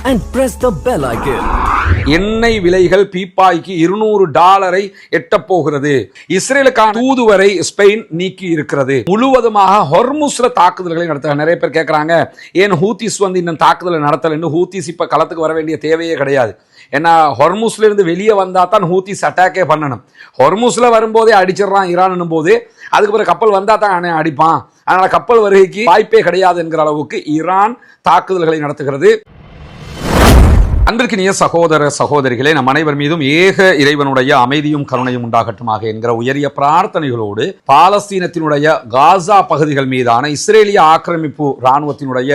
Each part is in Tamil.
and press the bell icon. எண்ணெய் விலைகள் பீப்பாய்க்கு $200 எட்டப் போகிறது. இஸ்ரேலுக்கான தூதுவரை ஸ்பெயின் நீக்கி இருக்கிறது. முழுவதுமாக ஹொர்முஸ்ல தாக்குதல்களை நடத்த நிறைய பேர் கேட்கறாங்க, ஏன் ஹூத்திஸ் இன்னும் தாக்குதலை நடத்தலன்னு. ஹூத்திஸ் இப்ப களத்துக்கு வர வேண்டிய தேவையே கிடையாது. ஏன்னா ஹொர்முஸ்ல இருந்து வெளியே வந்தா தான் ஹூத்திஸ் அட்டாக்கே பண்ணணும். ஹொர்முஸ்ல வரும்போதே அடிச்சிடறான் ஈரான் போது, அதுக்கு பிறகு கப்பல் வந்தா தான் அடிப்பான். அதனால கப்பல் வருகைக்கு வாய்ப்பே கிடையாது என்கிற அளவுக்கு ஈரான் தாக்குதல்களை நடத்துகிறது. அன்பிற்கினிய சகோதர சகோதரிகளே, நம் அனைவர் மீதும் ஏக இறைவனுடைய அமைதியும் கருணையும் உண்டாகட்டுமாக என்கிற உயரிய பிரார்த்தனைகளோடு பாலஸ்தீனத்தினுடைய காசா பகுதிகள் மீதான இஸ்ரேலிய ஆக்கிரமிப்பு இராணுவத்தினுடைய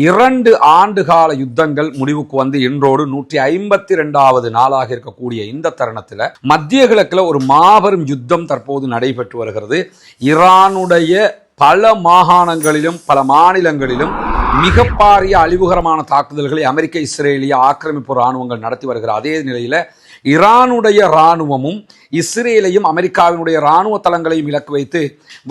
2 ஆண்டுகால யுத்தங்கள் முடிவுக்கு வந்து இன்றோடு 152வது நாளாக இருக்கக்கூடிய இந்த தருணத்தில் மத்திய கிழக்குல ஒரு மாபெரும் யுத்தம் தற்போது நடைபெற்று வருகிறது. ஈரானுடைய பல மாகாணங்களிலும் பல மாநிலங்களிலும் மிக பாரிய அழிவுகரமான தாக்குதல்களை அமெரிக்க இஸ்ரேலிய ஆக்கிரமிப்பு இராணுவங்கள் நடத்தி வருகிற அதே நிலையில ஈரானுடைய இராணுவமும் இஸ்ரேலையும் அமெரிக்காவினுடைய இராணுவ தளங்களையும் இலக்கு வைத்து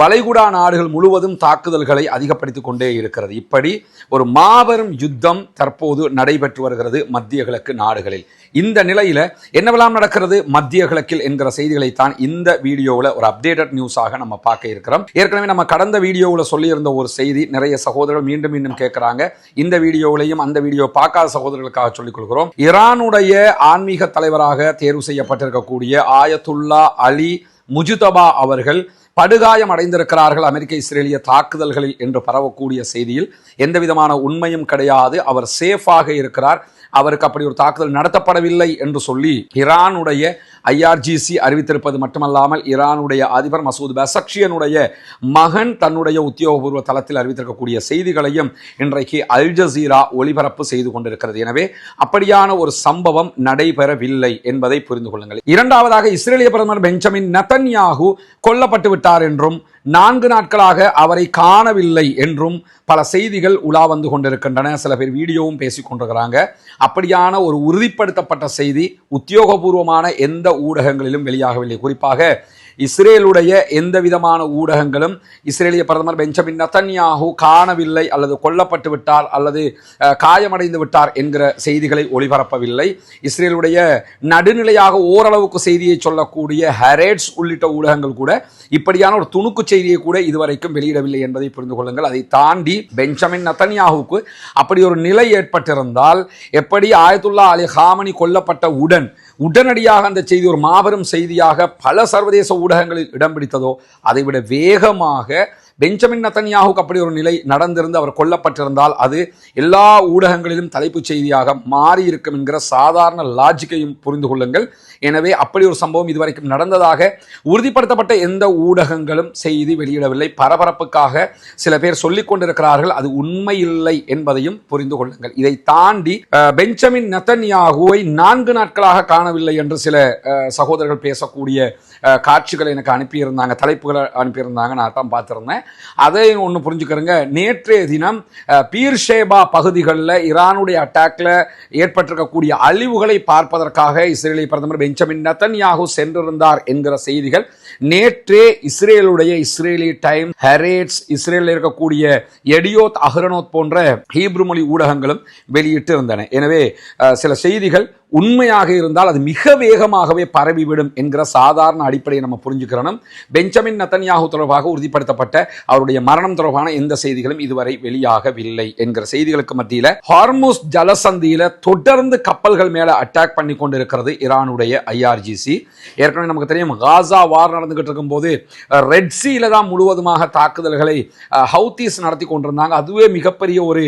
வளைகுடா நாடுகள் முழுவதும் தாக்குதல்களை அதிகப்படுத்திக் கொண்டே இருக்கிறது. இப்படி ஒரு மாபெரும் யுத்தம் தற்போது நடைபெற்று வருகிறது மத்திய கிழக்கு நாடுகளில். இந்த நிலையில என்னவெல்லாம் நடக்கிறது மத்திய கிழக்கில் என்கிற செய்திகளைத்தான் இந்த வீடியோவில் ஒரு அப்டேட்டட் நியூஸாக நம்ம பார்க்க இருக்கிறோம். ஏற்கனவே நம்ம கடந்த வீடியோவில் சொல்லியிருந்த ஒரு செய்தி நிறைய சகோதரர்கள் மீண்டும் மீண்டும் கேட்கிறாங்க. இந்த வீடியோவிலையும் அந்த வீடியோ பார்க்காத சகோதரர்களுக்காக சொல்லிக் கொள்கிறோம். ஈரானுடைய ஆன்மீக தலைவராக தேர்வு செய்யப்பட்டிருக்கக்கூடிய ஆயத்துல்லா அலி முஜ்தபா அவர்கள் படுகாயம் அடைந்திருக்கிறார்கள் அமெரிக்க இஸ்ரேலிய தாக்குதல்களில் என்று பரவக்கூடிய செய்தியில் எந்த விதமான உண்மையும் கிடையாது. அவர் சேஃபாக இருக்கிறார், அவருக்கு அப்படி ஒரு தாக்குதல் நடத்தப்படவில்லை என்று சொல்லி ஈரானுடைய IRGC அறிவித்திருப்பது மட்டுமல்லாமல் ஈரானுடைய அதிபர் மசூத் பெசக்ஷியனுடைய மகன் தன்னுடைய உத்தியோகபூர்வ தளத்தில் அறிவித்திருக்கக்கூடிய செய்திகளையும் இன்றைக்கு அல் ஜசீரா ஒளிபரப்பு செய்து கொண்டிருக்கிறது. எனவே அப்படியான ஒரு சம்பவம் நடைபெறவில்லை என்பதை புரிந்து கொள்ளுங்கள். இரண்டாவதாக இஸ்ரேலிய பிரதமர் பெஞ்சமின் நெதன்யாகு கொல்லப்பட்டு விட்டார் என்றும் 4 நாட்களாக அவரை காணவில்லை என்றும் பல செய்திகள் உலா வந்து கொண்டிருக்கின்றன. சில பேர் வீடியோவும் பேசிக் கொண்டிருக்கிறாங்க. அப்படியான ஒரு உறுதிப்படுத்தப்பட்ட செய்தி உத்தியோகபூர்வமான எந்த ஊடகங்களிலும் வெளியாகவில்லை. குறிப்பாக இஸ்ரேலுடைய எந்த விதமான ஊடகங்களும் இஸ்ரேலிய பிரதமர் பெஞ்சமின் நெதன்யாகு காணவில்லை அல்லது கொல்லப்பட்டு விட்டார் அல்லது காயமடைந்து விட்டார் என்கிற செய்திகளை ஒளிபரப்பவில்லை. இஸ்ரேலுடைய நடுநிலையாக ஓரளவுக்கு செய்தியை சொல்லக்கூடிய ஹெரேட்ஸ் உள்ளிட்ட ஊடகங்கள் கூட இப்படியான ஒரு துணுக்கு செய்தியை கூட இதுவரைக்கும் வெளியிடவில்லை என்பதை புரிந்து கொள்ளுங்கள். அதை தாண்டி பெஞ்சமின் நெதன்யாகுவுக்கு அப்படி ஒரு நிலை ஏற்பட்டிருந்தால், எப்படி ஆயத்துல்லா அலி ஹாமனி கொல்லப்பட்ட உடனடியாக அந்த செய்தி ஒரு மாபெரும் செய்தியாக பல சர்வதேச ஊடகங்களில் இடம் பிடித்ததோ, அதைவிட வேகமாக பெஞ்சமின் நெதன்யாகுவுக்கு அப்படி ஒரு நிலை நடந்திருந்து அவர் கொல்லப்பட்டிருந்தால் அது எல்லா ஊடகங்களிலும் தலைப்புச் செய்தியாக மாறியிருக்கும் என்கிற சாதாரண லாஜிக்கையும் புரிந்து கொள்ளுங்கள். எனவே அப்படி ஒரு சம்பவம் இதுவரைக்கும் நடந்ததாக உறுதிப்படுத்தப்பட்ட எந்த ஊடகங்களும் செய்தி வெளியிடவில்லை. பரபரப்புக்காக சில பேர் சொல்லிக் கொண்டிருக்கிறார்கள், அது உண்மை இல்லை என்பதையும் புரிந்து கொள்ளுங்கள். இதை தாண்டி பெஞ்சமின் நெதன்யாகுவை 4 நாட்களாக காணவில்லை என்று சில சகோதரர்கள் பேசக்கூடிய காட்சிகளை எனக்கு அனுப்பியிருந்தாங்க, தலைப்புகளை அனுப்பியிருந்தாங்க. நான் தான் பார்த்திருந்தேன். அதை ஒன்று புரிஞ்சுக்கிறேங்க. நேற்றைய தினம் பீர்ஷேபா பகுதிகளில் ஈரானுடைய அட்டாக்ல ஏற்பட்டிருக்கக்கூடிய அழிவுகளை பார்ப்பதற்காக இஸ்ரேலிய பிரதமர் பெஞ்சமின் நெதன்யாகு சென்றிருந்தார் என்கிற செய்திகள் நேற்றே இஸ்ரேலி டைம், ஹெரேட்ஸ், இஸ்ரேலில் இருக்கக்கூடிய எடியோத் அஹ்ரோனோத் போன்ற ஹீப்ரு மொழி ஊடகங்களும் வெளியிட்டு இருந்தன. எனவே சில செய்திகள் உண்மையாக இருந்தால் அது மிக வேகமாகவே பரவிவிடும் என்கிற சாதாரண அடிப்படையை நம்ம புரிஞ்சுக்கிறோம். பெஞ்சமின் நெதன்யாகு தொடர்பாக உறுதிப்படுத்தப்பட்ட அவருடைய மரணம் தொடர்பான எந்த செய்திகளும் இதுவரை வெளியாகவில்லை என்கிற செய்திகளுக்கு மத்தியில் ஹார்முஸ் ஜலசந்தியில தொடர்ந்து கப்பல்கள் மேல அட்டாக் பண்ணி கொண்டிருக்கிறது ஈரானுடைய IRGC. ஏற்கனவே நமக்கு தெரியும், காசா வார் நடந்துகிட்டு இருக்கும் போது ரெட் சீல தான் முழுவதுமாக தாக்குதல்களை ஹவுத்திஸ் நடத்தி கொண்டிருந்தாங்க. அதுவே மிகப்பெரிய ஒரு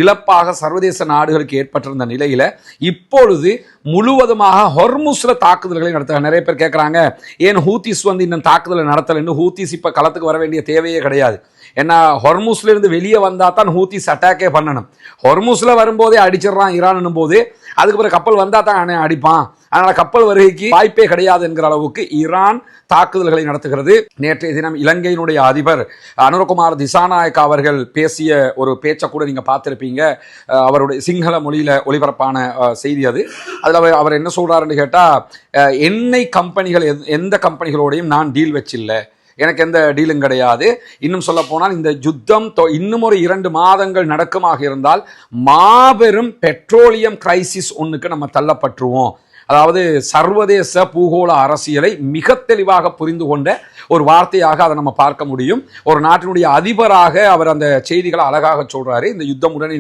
இழப்பாக சர்வதேச நாடுகளுக்கு ஏற்பட்டிருந்த நிலையில இப்பொழுது முழுவதுமாக ஹொர்முஸ்ல தாக்குதல்களை நடத்த நிறைய பேர் கேட்கறாங்க, ஏன் ஹூத்திஸ் இன்னும் தாக்குதலை நடத்தலன்னு. ஹூத்திஸ் இப்ப களத்துக்கு வர வேண்டிய தேவையே கிடையாது. ஏன்னா ஹொர்முஸ்ல இருந்து வெளியே வந்தா தான் ஹூத்திஸ் அட்டாக்கே பண்ணணும். ஹொர்முஸ்ல வரும்போதே அடிச்சிடறான் ஈரான் போது, அதுக்கு பிறகு கப்பல் வந்தா தான் அடிப்பான். அதனால கப்பல் வருகைக்கு வாய்ப்பே கிடையாது என்கிற அளவுக்கு ஈரான் தாக்குதல்களை நடத்துகிறது. நேற்றைய தினம் இலங்கையினுடைய அதிபர் அனுரகுமார் திசாநாயக்கா அவர்கள் பேசிய ஒரு பேச்சை கூட நீங்க பார்த்திருப்பீங்க. அவருடைய சிங்கள மொழியில ஒளிபரப்பான செய்தி அது. அதுல அவர் என்ன சொல்றாருன்னு கேட்டா, எண்ணெய் கம்பெனிகள் எந்த கம்பெனிகளோடையும் நான் டீல் வச்சில்லை, எனக்கு எந்த டீலும் கிடையாது. இன்னும் சொல்ல போனால் இந்த யுத்தம் இன்னும் ஒரு 2 மாதங்கள் நடக்குமாக இருந்தால் மாபெரும் பெட்ரோலியம் கிரைசிஸ் ஒன்றுக்கு நம்ம தள்ளப்பட்டுருவோம். அதாவது சர்வதேச பூகோள அரசியலை மிக தெளிவாக புரிந்து கொண்ட ஒரு வார்த்தையாக அதை நம்ம பார்க்க முடியும். ஒரு நாட்டினுடைய அதிபராக அவர் அந்த செய்திகளை அழகாக சொல்றாரு. இந்த யுத்தம் உடனே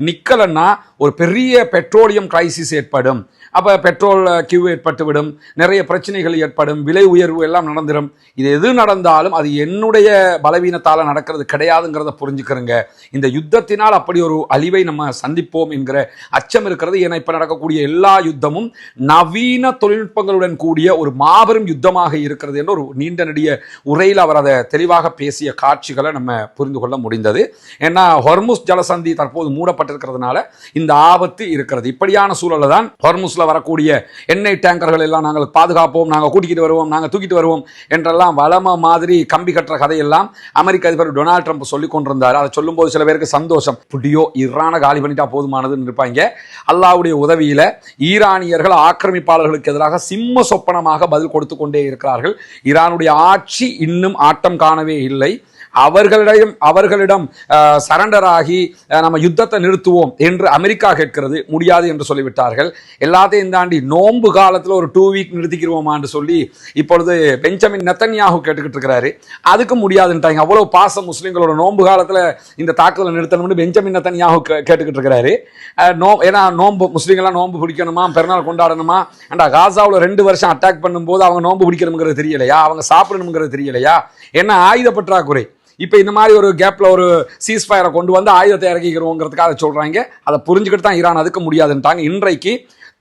நிக்கலன்னா ஒரு பெரிய பெட்ரோலியம் கிரைசிஸ் ஏற்படும். அப்போ பெட்ரோல் கியூ ஏற்பட்டுவிடும், நிறைய பிரச்சனைகள் ஏற்படும், விலை உயர்வு எல்லாம் நடந்துடும். இது எது நடந்தாலும் அது என்னுடைய பலவீனத்தால் நடக்கிறது கிடையாதுங்கிறத புரிஞ்சுக்கிறங்க. இந்த யுத்தத்தினால் அப்படி ஒரு அழிவை நம்ம சந்திப்போம் என்கிற அச்சம் இருக்கிறது. ஏன்னா இப்போ நடக்கக்கூடிய எல்லா யுத்தமும் நவீன தொழில்நுட்பங்களுடன் கூடிய ஒரு மாபெரும் யுத்தமாக இருக்கிறது என்று ஒரு நீண்ட நெடிய உரையில் அவர் அதை தெளிவாக பேசிய காட்சிகளை நம்ம புரிந்து கொள்ள முடிந்தது. ஏன்னா ஹொர்முஸ் ஜலசந்தி தற்போது மூடப்பட்டிருக்கிறதுனால இந்த ஆபத்து இருக்கிறது. இப்படியான சூழலில் தான் ஹொர்முஸ்ல வரக்கூடிய எண்ணெய் டேங்கர்கள் எல்லாம் நாங்கள் பாதுகாப்போம், நாங்கள் கூட்டிக்கிட்டு வருவோம், நாங்கள் தூக்கிட்டு வருவோம் என்றெல்லாம் வளம மாதிரி கம்பி கட்டுற கதையெல்லாம் அமெரிக்க அதிபர் டொனால்ட் ட்ரம்ப் சொல்லிக் கொண்டிருந்தார். அதை சொல்லும் போது சில பேருக்கு சந்தோஷம், புடியோ ஈரானை காலி பண்ணிட்டா போதுமானதுன்னு இருப்பாங்க. அல்லாஹ்வுடைய உதவியில ஈரானியர்கள் ஆக்கிரமிப்பாளர்களுக்கு எதிராக சிம்ம சொப்பனமாக பதில் கொடுத்து கொண்டே இருக்கிறார்கள். ஈரானுடைய ஆட்சி இன்னும் ஆட்டம் காணவே இல்லை. அவர்களிடம் சரண்டர் ஆகி நம்ம யுத்தத்தை நிறுத்துவோம் என்று அமெரிக்கா கேட்கிறது, முடியாது என்று சொல்லிவிட்டார்கள். எல்லாத்தையும் தாண்டி நோன்பு காலத்தில் ஒரு 2 வீக் நிறுத்திக்கிறோமா என்று சொல்லி இப்பொழுது பெஞ்சமின் நெத்தன்யாஹு கேட்டுக்கிட்டு இருக்கிறாரு. அதுக்கு முடியாதுன்ட்டாங்க. அவ்வளவு பாசம் முஸ்லிம்களோட நோன்பு காலத்தில் இந்த தாக்குதலை நிறுத்தணும்னு பெஞ்சமின் நெத்தன்யாஹு கேட்டுக்கிட்டு இருக்கிறாரு. ஏன்னா நோன்பு முஸ்லீம்கள்லாம் நோன்பு பிடிக்கணுமா, பெருநாள் கொண்டாடணுமா? அண்டா காசாவில் 2 வருஷம் அட்டாக் பண்ணும்போது அவங்க நோன்பு பிடிக்கணுங்கிறது தெரியலையா? அவங்க சாப்பிடணுங்கிறது தெரியலையா? என்ன ஆயுத பற்றாக்குறை. இப்போ இந்த மாதிரி ஒரு கேப்ல ஒரு சீஸ்ஃபயரை கொண்டு வந்து ஆயுதத்தை இறக்கிக்கிறோங்கிறதுக்காக சொல்றாங்க. அதை புரிஞ்சுக்கிட்டு தான் ஈரான் அதுக்கு முடியாதுன்ட்டாங்க. இன்றைக்கு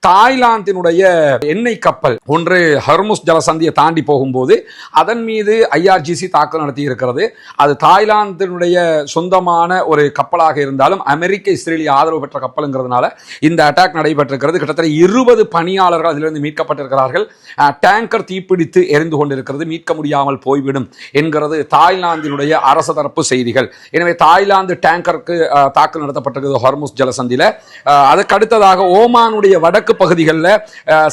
தாய்லாந்தினுடைய எண்ணெய் கப்பல் ஒன்று ஹர்முஸ் ஜலசந்தியை தாண்டி போகும்போது அதன் மீது IRGC தாக்குதல் நடத்தி இருக்கிறது. அது தாய்லாந்தினுடைய சொந்தமான ஒரு கப்பலாக இருந்தாலும் அமெரிக்க இஸ்ரேலிய ஆதரவு பெற்ற கப்பலுங்கிறதுனால இந்த அட்டாக் நடைபெற்றிருக்கிறது. கிட்டத்தட்ட 20 பணியாளர்கள் அதிலிருந்து மீட்கப்பட்டிருக்கிறார்கள். டேங்கர் தீப்பிடித்து எரிந்து கொண்டிருக்கிறது, மீட்க முடியாமல் போய்விடும் என்கிறது தாய்லாந்தினுடைய அரசு தரப்பு செய்திகள். எனவே தாய்லாந்து டேங்கருக்கு தாக்குதல் நடத்தப்பட்டிருக்கிறது ஹர்முஸ் ஜலசந்தியில். அதுக்கு அடுத்ததாக ஓமானுடைய வடக்கு பகுதிகளில்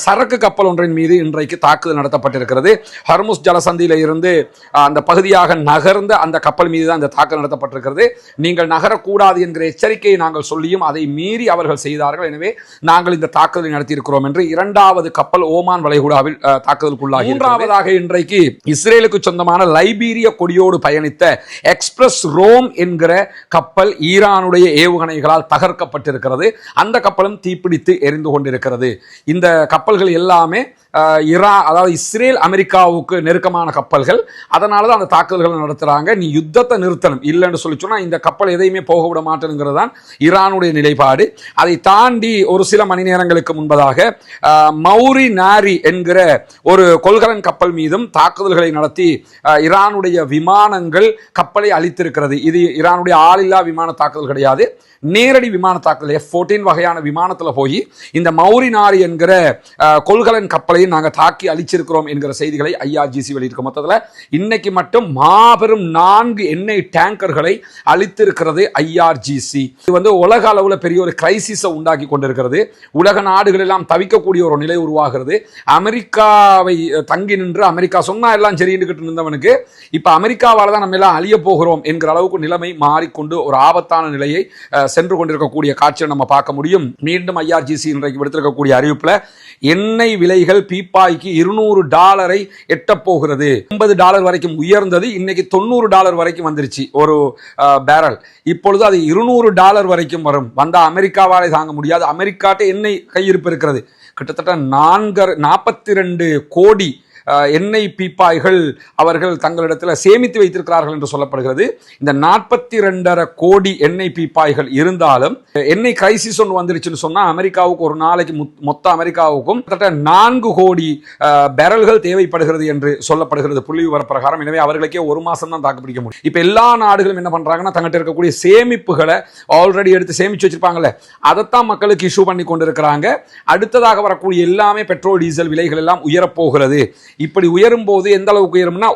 சரக்கு கப்பல் ஒன்றின் மீது இன்றைக்கு தாக்குதல் நடத்தப்பட்டிருக்கிறது. ஹர்முஸ் ஜலசந்தியில இருந்து அந்த பகுதியாக நகர்ந்த அந்த கப்பல் மீது தான் இந்த தாக்குதல் நடத்தப்பட்டிருக்கிறது. நீங்கள் நகரக்கூடாது என்கிற எச்சரிக்கையை நாங்கள் சொல்லியும் அதை மீறி அவர்கள் செய்தார்கள். எனவே நாங்கள் இந்த தாக்குதலை நடத்தியிருக்கிறோம் என்று 2வது கப்பல் ஓமான் வளைகுடாவில் தாக்குதலுக்குள்ளாகி. 3வதாக இன்றைக்கு இஸ்ரேலுக்கு சொந்தமான லைபீரிய கொடியோடு பயணித்த எக்ஸ்பிரஸ் ரோம் என்கிற கப்பல் ஈரானுடைய ஏவுகணைகளால் தகர்க்கப்பட்டிருக்கிறது. அந்த கப்பலும் தீப்பிடித்து எரிந்து கொண்டிருக்கிறது. இந்த கப்பல்கள் எல்லாமே அதாவது இஸ்ரேல் அமெரிக்காவுக்கு நெருக்கமான கப்பல்கள். அதனால தான் அந்த தாக்குதல்கள் நடத்துறாங்க. நீ யுத்தத்தை நிறுத்தணும், இல்லைன்னு சொல்லி சொன்னா இந்த கப்பல் எதையுமே போக விட மாட்டேங்கிறது தான் ஈரானுடைய நிலைப்பாடு. அதை தாண்டி ஒரு சில மணி நேரங்களுக்கு முன்பதாக மௌரி நாரி என்கிற ஒரு கொள்கலன் கப்பல் மீதும் தாக்குதல்களை நடத்தி ஈரானுடைய விமானங்கள் கப்பலை அழித்திருக்கிறது. இது ஈரானுடைய ஆளில்லா விமான தாக்குதல் கிடையாது, நேரடி விமான தாக்குதல். F-14 வகையான விமானத்தில் போய் இந்த மௌரி நாரி என்கிற கொள்கலன் கப்பலை நாங்கள் தாக்கி அழிச்சிருக்கிறோம் என்கிற செய்திகளை IRGC வெளியிட்டிருக்க. மொத்தத்தில் இன்னைக்கு மட்டும் மாபெரும் 4 எண்ணெய் டேங்கர்களை அழித்திருக்கிறது IRGC. இது உலக அளவில் பெரிய ஒரு கிரைசிஸை உண்டாக்கி கொண்டிருக்கிறது. உலக நாடுகள் எல்லாம் தவிக்கக்கூடிய ஒரு நிலை உருவாகிறது. அமெரிக்காவை தங்கி நின்று அமெரிக்கா சொன்னா எல்லாம் சரின்னு இருந்தவனுக்கு இப்ப அமெரிக்காவால் தான் நம்ம எல்லாம் அழிய போகிறோம் என்கிற அளவுக்கு நிலைமை மாறிக்கொண்டு ஒரு ஆபத்தான நிலையை சென்று கொண்டிருக்கக்கூடிய காட்சியை நம்ம பார்க்க முடியும். மீண்டும் IRGC இன்றைக்கு விடுத்திருக்கக்கூடிய அறிவிப்புல எண்ணெய் விலைகள் பீப்பாய்க்கு $200 எட்ட போகிறது. $80 வரைக்கும் உயர்ந்தது, இன்னைக்கு $90 வரைக்கும் வந்துருச்சு ஒரு பேரல். இப்பொழுது அது $200 வரைக்கும் வரும். வந்தா அமெரிக்காவாலே தாங்க முடியாது. அமெரிக்காட்ட எண்ணெய் கையிருப்பு இருக்கிறது. கிட்டத்தட்ட 42 கோடி எண்ணெய் பீப்பாய்கள் அவர்கள் தங்களிடத்தில் சேமித்து வைத்திருக்கிறார்கள் என்று சொல்லப்படுகிறது. இந்த 42.5 கோடி எண்ணெய் பீப்பாய்கள் இருந்தாலும் எண்ணெய் கிரைசிஸ் ஒன்று வந்துருச்சுன்னு சொன்னா அமெரிக்காவுக்கு ஒரு நாளைக்கு மொத்த அமெரிக்காவுக்கும் கிட்டத்தட்ட 4 கோடி பேரல்கள் தேவைப்படுகிறது என்று சொல்லப்படுகிறது புள்ளி விவர பிரகாரம். எனவே அவர்களுக்கே ஒரு மாசம் தான் தாக்கு பிடிக்க முடியும். இப்ப எல்லா நாடுகளும் என்ன பண்றாங்கன்னா தங்கிட்ட இருக்கக்கூடிய சேமிப்புகளை ஆல்ரெடி எடுத்து சேமிச்சு வச்சிருப்பாங்கல்ல, அதைத்தான் மக்களுக்கு இஷ்யூ பண்ணி கொண்டிருக்கிறாங்க. அடுத்ததாக வரக்கூடிய எல்லாமே பெட்ரோல் டீசல் விலைகள் எல்லாம் உயரப்போகிறது. இப்படி உயரும் போது எந்த அளவுக்கு உயரும்னா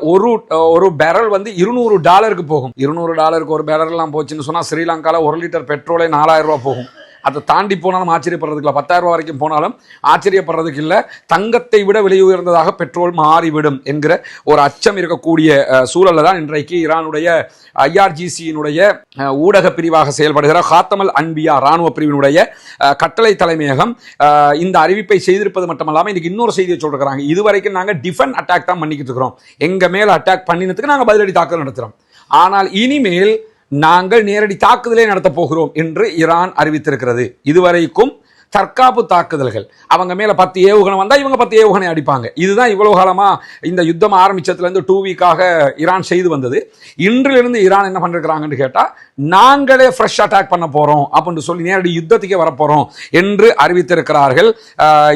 ஒரு பேரல் வந்து $200 போகும். $200 ஒரு பேரல் எல்லாம் போச்சுன்னு சொன்னா ஸ்ரீலங்கால 1 லிட்டர் பெட்ரோலே $4000 போகும். அதை தாண்டி போனாலும் ஆச்சரியப்படுறதுக்கு இல்லை, 10,000 ரூபாய் வரைக்கும் போனாலும் ஆச்சரியப்படுறதுக்கு இல்லை. தங்கத்தை விட விலை உயர்ந்ததாக பெட்ரோல் மாறிவிடும் என்கிற ஒரு அச்சம் இருக்கக்கூடிய சூழலில் தான் இன்றைக்கு ஈரானுடைய IRGC-யினுடைய ஊடக பிரிவாக செயல்படுகிற ஹாத்தமல் அன்பியா ராணுவ பிரிவினுடைய கட்டளை தலைமையகம் இந்த அறிவிப்பை செய்திருப்பது மட்டுமல்லாமல் இன்னைக்கு இன்னொரு செய்தியை சொல்றாங்க. இதுவரைக்கும் நாங்கள் டிஃபென்ஸ் அட்டாக் தான் பண்ணிக்கிட்டு இருக்கிறோம், எங்க மேல அட்டாக் பண்ணினதுக்கு நாங்கள் பதிலடி தாக்குதல் நடத்துறோம், ஆனால் இனிமேல் நாங்கள் நேரடி தாக்குதலை நடத்த போகிறோம் என்று ஈரான் அறிவித்திருக்கிறது. இதுவரைக்கும் தற்காப்பு தாக்குதல்கள், அவங்க மேல 10 ஏவுகணை வந்தா இவங்க 10 ஏவுகணை அடிப்பாங்க. இதுதான் இவ்வளவு காலமா இந்த யுத்தம் ஆரம்பிச்சதுல இருந்து 2 வீக்காக ஈரான் செய்து வந்தது. இன்றிலிருந்து ஈரான் என்ன பண்ணிருக்கிறாங்கன்னு கேட்டா, நாங்களே ஃப்ரெஷ் அட்டாக் பண்ண போறோம் அப்படின்னு சொல்லி நேரடி யுத்தத்துக்கே வரப்போறோம் என்று அறிவித்திருக்கிறார்கள்.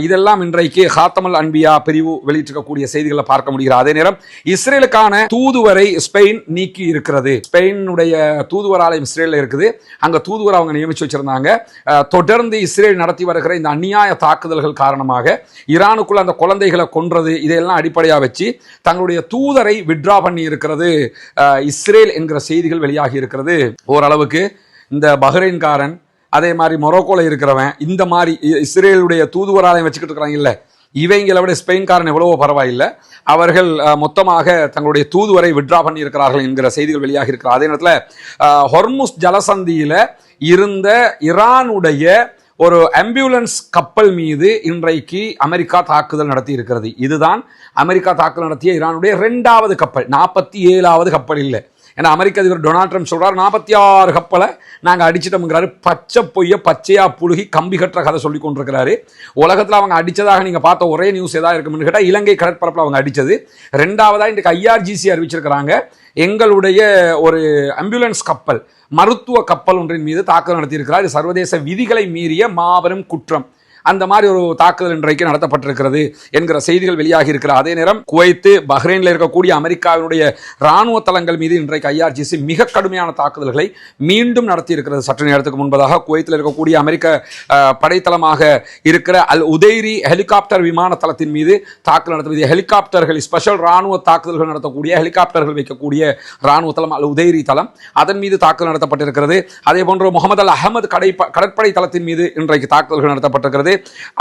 இதெல்லாம் இன்றைக்கு ஹாத்தமல் அன்பியா பிரிவு வெளியிட்டிருக்கக்கூடிய செய்திகளை பார்க்க முடிகிறது. அதே நேரம் இஸ்ரேலுக்கான தூதுவரை ஸ்பெயின் நீக்கி இருக்கிறது. ஸ்பெயினுடைய தூதுவர் ஆலயம் இஸ்ரேலில் இருக்குது, அங்க தூதுவர் அவங்க நியமிச்சு வச்சிருந்தாங்க. தொடர்ந்து இஸ்ரேல் நடத்தி வருகிற இந்த அநியாய தாக்குதல்கள் காரணமாக ஈரானுக்குள்ள அந்த குழந்தைகளை கொன்றது இதையெல்லாம் அடிப்படையாக வச்சு தங்களுடைய தூதரை விட்ரா பண்ணி இருக்கிறது இஸ்ரேல் என்கிற செய்திகள் வெளியாகி இருக்கிறது. ஓரளவுக்கு இந்த பஹ்ரைன்காரன், அதே மாதிரி மொரோக்கோல இருக்கிறவன், இந்த மாதிரி இஸ்ரேலுடைய தூதுவராலயம் வச்சுக்கிட்டு இருக்கிறாங்க இல்ல, இவங்களை விட ஸ்பெயின்காரன் எவ்வளவோ பரவாயில்லை, அவர்கள் மொத்தமாக தங்களுடைய தூதுவரை விட்ரா பண்ணி இருக்கிறார்கள் என்கிற செய்திகள் வெளியாகி இருக்கிறார். அதே நேரத்தில் ஹொர்முஸ் ஜலசந்தியில இருந்த ஈரானுடைய ஒரு ஆம்புலன்ஸ் கப்பல் மீது இன்றைக்கு அமெரிக்கா தாக்குதல் நடத்தி இருக்கிறது. இதுதான் அமெரிக்கா தாக்குதல் நடத்திய ஈரானுடைய 2வது கப்பல், 47வது கப்பல் இல்லை. ஏன்னா அமெரிக்க அதிபர் டொனால்ட் ட்ரம்ப் சொல்றாரு 46 கப்பலை நாங்கள் அடிச்சிட்டோம்ங்கிறாரு. பச்சை பொய்ய பச்சையா புழுகி கம்பி கட்டுற கதை சொல்லி கொண்டிருக்கிறாரு. உலகத்தில் அவங்க அடிச்சதாக நீங்க பார்த்த ஒரே நியூஸ் ஏதாவது இருக்குன்னு கேட்டால் இலங்கை கடற்பரப்பில் அவங்க அடிச்சது. 2வதா இன்றைக்கு IRGC அறிவிச்சிருக்கிறாங்க, எங்களுடைய ஒரு ஆம்புலன்ஸ் கப்பல், மருத்துவ கப்பல் ஒன்றின் மீது தாக்குதல் நடத்தியிருக்கிறார். இது சர்வதேச விதிகளை மீறிய மாபெரும் குற்றம். அந்த மாதிரி ஒரு தாக்குதல் இன்றைக்கு நடத்தப்பட்டிருக்கிறது என்கிற செய்திகள் வெளியாகி இருக்கிறார். அதே நேரம் குவைத்து, பஹ்ரைனில் இருக்கக்கூடிய அமெரிக்காவினுடைய ராணுவ தளங்கள் மீது இன்றைக்கு IRGC மிக கடுமையான தாக்குதல்களை மீண்டும் நடத்தி இருக்கிறது. சற்று நேரத்துக்கு முன்பதாக குவைத்தில் இருக்கக்கூடிய அமெரிக்க படைத்தளமாக இருக்கிற அல் உதைரி ஹெலிகாப்டர் விமான தளத்தின் மீது தாக்குதல் நடத்துவது, ஹெலிகாப்டர்கள் ஸ்பெஷல் ராணுவ தாக்குதல்கள் நடத்தக்கூடிய ஹெலிகாப்டர்கள் வைக்கக்கூடிய ராணுவ தளம் அல் உதைரி தளம், அதன் மீது தாக்குதல் நடத்தப்பட்டிருக்கிறது. அதே போன்று முகமது அல் அஹமது கடற்படை தளத்தின் மீது இன்றைக்கு தாக்குதல்கள் நடத்தப்பட்டிருக்கிறது.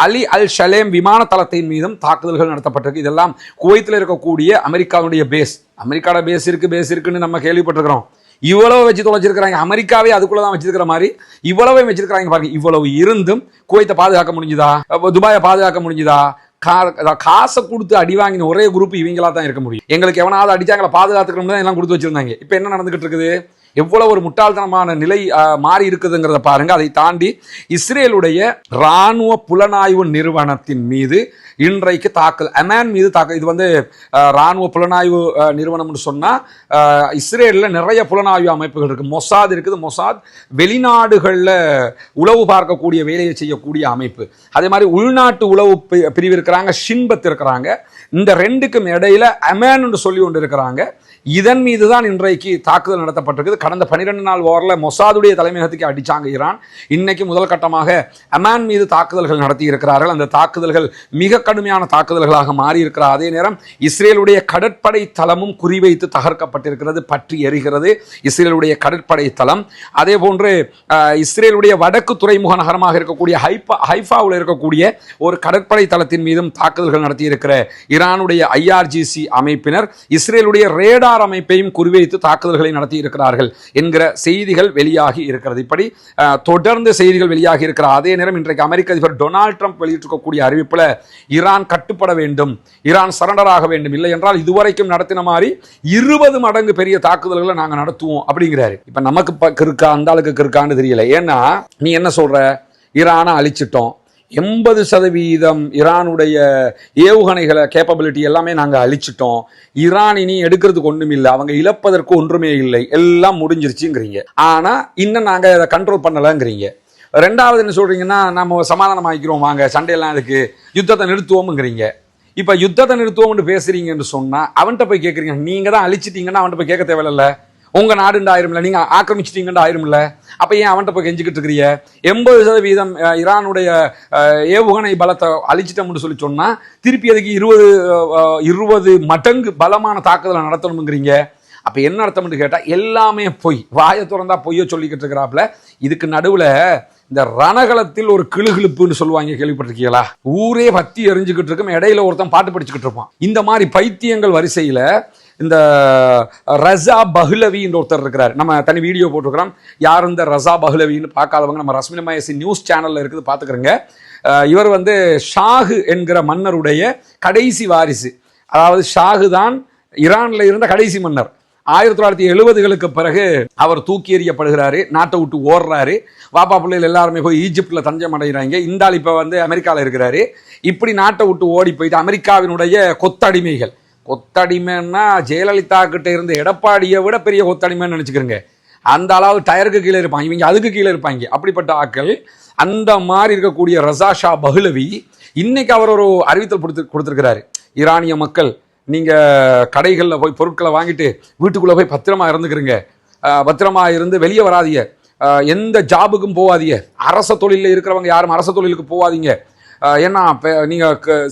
அலி அல் ஷலேம் விமான தளத்தின் மீதும் தாக்குதல்கள் நடத்தப்பட்டிருக்கு. இதெல்லாம் குவைத்தில் இருக்கக்கூடிய அமெரிக்காவுடைய பேஸ். அமெரிக்காவோட பேஸ் இருக்குன்னு நம்ம கேள்விப்பட்டிருக்கிறோம். இவ்வளவு வச்சு தொலைச்சிருக்கிறாங்க, அமெரிக்காவே அதுக்குள்ளதான் வச்சிருக்கிற மாதிரி இவ்வளவு வச்சிருக்கிறாங்க பாருங்க. இவ்வளவு இருந்தும் குவைத்தை பாதுகாக்க முடிஞ்சுதா, துபாயை பாதுகாக்க முடிஞ்சுதா? காசை கொடுத்து அடி வாங்கின ஒரே குரூப் இவங்களா தான் இருக்க முடியும். எங்களுக்கு எவனாவது அடிச்சாங்களா பாதுகாத்துக்கணும் தான் எல்லாம் கொடுத்து வச்சிருந்தாங்க. இப்ப என்ன நடந்துகிட்டு இருக்குது? எவ்வளவு ஒரு முட்டாள்தனமான நிலை மாறி இருக்குதுங்கிறத பாருங்க. அதை தாண்டி இஸ்ரேலுடைய ராணுவ புலனாய்வு நிறுவனத்தின் மீது இன்றைக்கு தாக்கல், அமான் மீது தாக்கல். இது வந்து ராணுவ புலனாய்வு நிறுவனம்னு சொன்னா இஸ்ரேலில் நிறைய புலனாய்வு அமைப்புகள் இருக்கு. மொசாத் இருக்குது, மொசாத் வெளிநாடுகளில் உளவு பார்க்கக்கூடிய வேலையை செய்யக்கூடிய அமைப்பு. அதே மாதிரி உள்நாட்டு உளவு பிரிவு இருக்கிறாங்க, ஷின்பத் இருக்கிறாங்க. இந்த ரெண்டுக்கும் இடையில அமான் என்று சொல்லி கொண்டு இருக்கிறாங்க. இதன் மீது தான் இன்றைக்கு தாக்குதல் நடத்தப்பட்டிருக்குது. கடந்த 12 நாள் வாரில் மொசாதுடைய தலைமையகத்துக்கு அடிச்சாங்க ஈரான். இன்னைக்கு முதல் கட்டமாக அமான் மீது தாக்குதல்கள் நடத்தி இருக்கிறார்கள். அந்த தாக்குதல்கள் மிக கடுமையான தாக்குதல்களாக மாறி இருக்கிறார். அதே நேரம் இஸ்ரேலுடைய கடற்படை தளமும் குறிவைத்து தகர்க்கப்பட்டிருக்கிறது, பற்றி எரிகிறது இஸ்ரேலுடைய கடற்படை தளம். அதே போன்று இஸ்ரேலுடைய வடக்கு துறைமுக நகரமாக இருக்கக்கூடிய ஹைஃபாவில் இருக்கக்கூடிய ஒரு கடற்படை தளத்தின் மீதும் தாக்குதல்கள் நடத்தி இருக்கிற ஈரானுடைய IRGC அமைப்பினர் இஸ்ரேலுடைய ரேடார் அமைப்பையும் குறிவைத்து தாக்குதல்களை நடத்தி இருக்கிறார்கள் என்கிற செய்திகள் வெளியாகி இருக்கிறது. இப்படி தொடர்ந்து செய்திகள் வெளியாகி இருக்கிற அதே நேரம் இன்றைக்கு அமெரிக்க அதிபர் டொனால்ட் ட்ரம்ப் வெளியிட்டிருக்கக்கூடிய அறிவிப்புல ஈரான் கட்டுப்பட வேண்டும், ஈரான் சரண்டர் ஆக வேண்டும், இல்லை என்றால் இதுவரைக்கும் நடத்தின மாதிரி 20 மடங்கு பெரிய தாக்குதல்களை நாங்க நடத்துவோம் அப்படிங்கிறாரு. இப்ப நமக்கு இருக்கா, அந்த ஆளுக்கு இருக்கான்னு தெரியல. ஏன்னா நீ என்ன சொல்ற, ஈரானை அழிச்சிட்டோம், 80% ஈரானுடைய ஏவுகணைகளை கேப்பபிலிட்டி எல்லாமே நாங்கள் அழிச்சிட்டோம், ஈரான் இனி எடுக்கிறதுக்கு ஒன்றும் இல்லை, அவங்க இழப்பதற்கு ஒன்றுமே இல்லை, எல்லாம் முடிஞ்சிருச்சுங்கிறீங்க. ஆனால் இன்னும் நாங்கள் அதை கண்ட்ரோல் பண்ணலைங்கிறீங்க. 2வது என்ன சொல்றீங்கன்னா, நம்ம சமாதானம் ஆகிக்கிறோம், வாங்க சண்டையெல்லாம் இருக்கு, யுத்தத்தை நிறுத்துவோம்ங்கிறீங்க. இப்போ யுத்தத்தை நிறுத்துவோம்னு பேசுறீங்கன்னு சொன்னால் அவன்கிட்ட போய் கேட்குறீங்க, நீங்கள் தான் அழிச்சிட்டீங்கன்னா அவன்கிட்ட போய் கேட்க தேவையில்லை, உங்க நாடுண்டு ஆயிரும்ல, நீங்க ஆக்கிரமிச்சிட்டீங்கன்னு ஆயிரும்ல, அப்ப ஏன் அவன்கிட்ட போய் கெஞ்சிக்கிட்டு இருக்கிறீங்க? 80% ஈரானுடைய ஏவுகணை பலத்தை அழிச்சிட்டோம்னு சொல்லி சொன்னா திருப்பி அதுக்கு 20 மடங்கு பலமான தாக்குதலை நடத்தணுங்கிறீங்க. அப்ப என்ன அர்த்தம்னு கேட்டா எல்லாமே பொய், வாயை திறந்தா பொய்ய சொல்லிக்கிட்டு இருக்கிறாப்புல. இதுக்கு நடுவுல இந்த ரணகளத்தில் ஒரு கிளுகிழுப்புன்னு சொல்லுவாங்க, கேள்விப்பட்டிருக்கீங்களா? ஊரே பத்தி எரிஞ்சுக்கிட்டு இருக்கும், இடையில ஒருத்தன் பாட்டு படிச்சுக்கிட்டு இருப்பான். இந்த மாதிரி பைத்தியங்கள் வரிசையில இந்த ரஸா பஹ்லவின்னு ஒருத்தர் இருக்கிறார். நம்ம தனி வீடியோ போட்டிருக்கிறோம். யார் இந்த ரஸா பஹ்லவின்னு பார்க்காதவங்க நம்ம ரஸ்மின் மயசி நியூஸ் சேனல்ல இருக்குது, பார்த்துக்கிறேங்க. இவர் வந்து ஷாஹு என்கிற மன்னருடைய கடைசி வாரிசு. அதாவது ஷாஹு தான் ஈரான்ல இருந்த கடைசி மன்னர். 1970களுக்கு பிறகு அவர் தூக்கி எறியப்படுகிறாரு, நாட்டை விட்டு ஓடுறாரு. வாப்பா பிள்ளைகள் எல்லாருமே போய் ஈஜிப்ட்ல தஞ்சம் அடைகிறாங்க. இந்த ஆள் இப்ப வந்து அமெரிக்காவில் இருக்கிறாரு. இப்படி நாட்டை விட்டு ஓடி போயிட்டு அமெரிக்காவினுடைய கொத்தடிமைன்னா ஜெயலலிதா கிட்ட இருந்த எடப்பாடியை விட பெரிய கொத்தடிமைன்னு நினைச்சுக்கிறேங்க. அந்த அளவு டயருக்கு கீழே இருப்பாங்க, இவங்க அதுக்கு கீழே இருப்பாங்க. அப்படிப்பட்ட ஆட்கள். அந்த மாதிரி இருக்கக்கூடிய ரஸா ஷா பஹ்லவி இன்னைக்கு அவர் ஒரு அறிவித்தல் கொடுத்திருக்கிறாரு. ஈரானிய மக்கள், நீங்க கடைகளில் போய் பொருட்களை வாங்கிட்டு வீட்டுக்குள்ள போய் பத்திரமா இருந்துக்கிறீங்க, பத்திரமா இருந்து வெளியே வராதீங்க, எந்த ஜாபுக்கும் போவாதீங்க, அரச தொழிலில் இருக்கிறவங்க யாரும் அரச தொழிலுக்கு போவாதீங்க. ஏன்னா நீங்க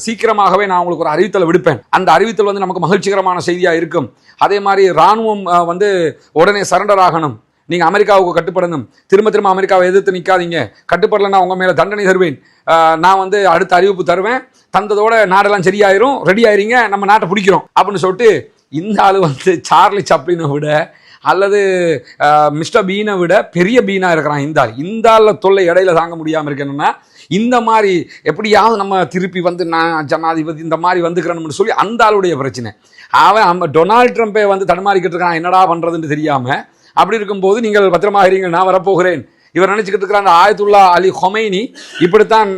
சீக்கிரமாகவே நான் உங்களுக்கு ஒரு அறிவித்தலை விடுப்பேன். அந்த அறிவித்தல் வந்து நமக்கு மகிழ்ச்சிகரமான செய்தியா இருக்கும். அதே மாதிரி ராணுவம் வந்து உடனே சரண்டர் ஆகணும், நீங்க அமெரிக்காவுக்கு கட்டுப்படணும், திரும்ப அமெரிக்காவை எதிர்த்து நிற்காதீங்க, கட்டுப்படலைன்னா உங்க மேல தண்டனை தருவேன், நான் வந்து அடுத்த அறிவிப்பு தருவேன், தந்ததோட நாடெல்லாம் சரியாயிரும், ரெடி ஆயிருங்க, நம்ம நாட்டை பிடிக்கிறோம் அப்படின்னு சொல்லிட்டு இந்த ஆளு வந்து சார்லி சாப்ளினை விட அல்லது மிஸ்டர் பீனை விட பெரிய பீனா இருக்கிறான். இந்த ஆள்ல தொல்லை இடையில தாங்க முடியாம இருக்கணும்னா இந்த மாதிரி எப்படியாவது நம்ம திருப்பி வந்து நான் ஜனாதிபதி இந்த மாதிரி வந்துக்கிறோம்னு சொல்லி அந்த ஆளுடைய பிரச்சனை. அவன் டொனால்ட் ட்ரம்பை வந்து தடுமாறிக்கிட்டு இருக்கான், என்னடா பண்றதுன்னு தெரியாம. அப்படி இருக்கும்போது நீங்கள் பத்திரமாக இருங்க, நான் வரப்போகிறேன். இவர் நினைச்சுக்கிட்டு இருக்கிற அந்த ஆயத்துல்லா அலி ஹொமைனி இப்படித்தான்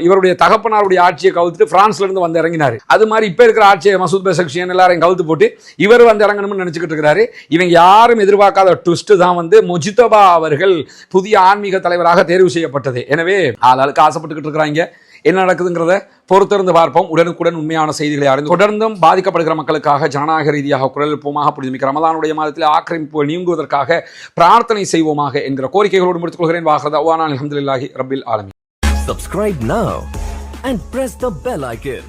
இவருடைய தகப்பனாருடைய ஆட்சியை கவுத்துட்டு பிரான்ஸ்ல இருந்து வந்து இறங்கினாரு. அது மாதிரி இப்ப இருக்கிற ஆட்சியை மசூத் பெசக்ஷியன் எல்லாரையும் கவுத்து போட்டு இவர் வந்து இறங்கணும்னு நினைச்சுக்கிட்டு இருக்கிறாரு. இவங்க யாரும் எதிர்பார்க்காத ட்விஸ்ட் தான் வந்து முஜிதபா அவர்கள் புதிய ஆன்மீக தலைவராக தேர்வு செய்யப்பட்டது. எனவே ஆளுக்கு ஆசைப்பட்டுக்கிட்டு இருக்கிறாங்க. என்ன நடக்குதுங்கிறத பொறுத்திருந்து பார்ப்போம். உடனுக்குடன் உண்மையான செய்திகளை அறிந்து தொடர்ந்தும் பாதிக்கப்படுகிற மக்களுக்காக ஜனநாயக ரீதியாக குரல் எழுப்புவோமாக, புனிதமிக்க ரமலானுடைய மாதத்தில் ஆக்கிரமிப்பு நீங்குவதற்காக பிரார்த்தனை செய்வோமாக என்கிற கோரிக்கைகளோடு முடித்துக் கொள்கிறேன். வாஹ்ரதா அல்ஹம்துலில்லாஹி ரப்பில் ஆலமீன். Subscribe now and press the bell icon.